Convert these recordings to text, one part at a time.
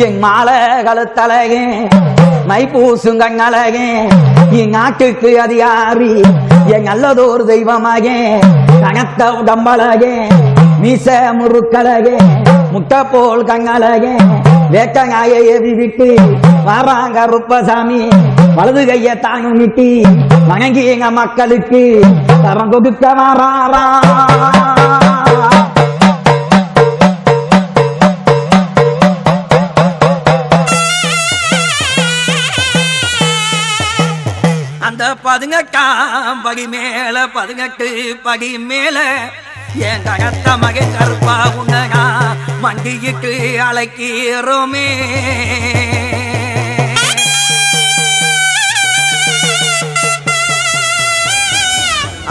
என் மாலை கழுத்தழகே மைப்பூசும் கண்ணழகே என் நாட்டுக்கு அதிகாரி என் நல்லதோர் தெய்வமாகே கனத்த உடம்பழகே மீச முறுக்கழகே முட்டை போல் கண்ணழகே வேட்டங்காயை எவி விட்டு வாராங்க ருப்பசாமி வலது கைய தாங்க நிட்டி வணங்கி எங்க மக்களுக்கு தரம் கொடுக்க வாராரா அந்த 18 படி மேல 18 படி மேல என் தகத்த மகன் கருப்பா உண்டனா மண்டியிட்டு அழைக்கிறோமே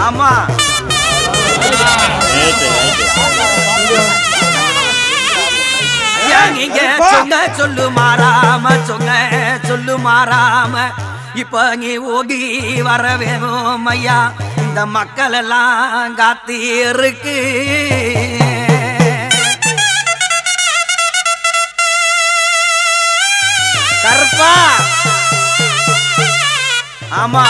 ஆமா நீங்க சொன்ன சொல்லு மாறாம சொன்ன சொல்லு மாறாம இப்ப நீ ஓடி வர வேணும் ஐயா இந்த மக்கள் எல்லாம் காத்து இருக்கு கருப்பா ஆமா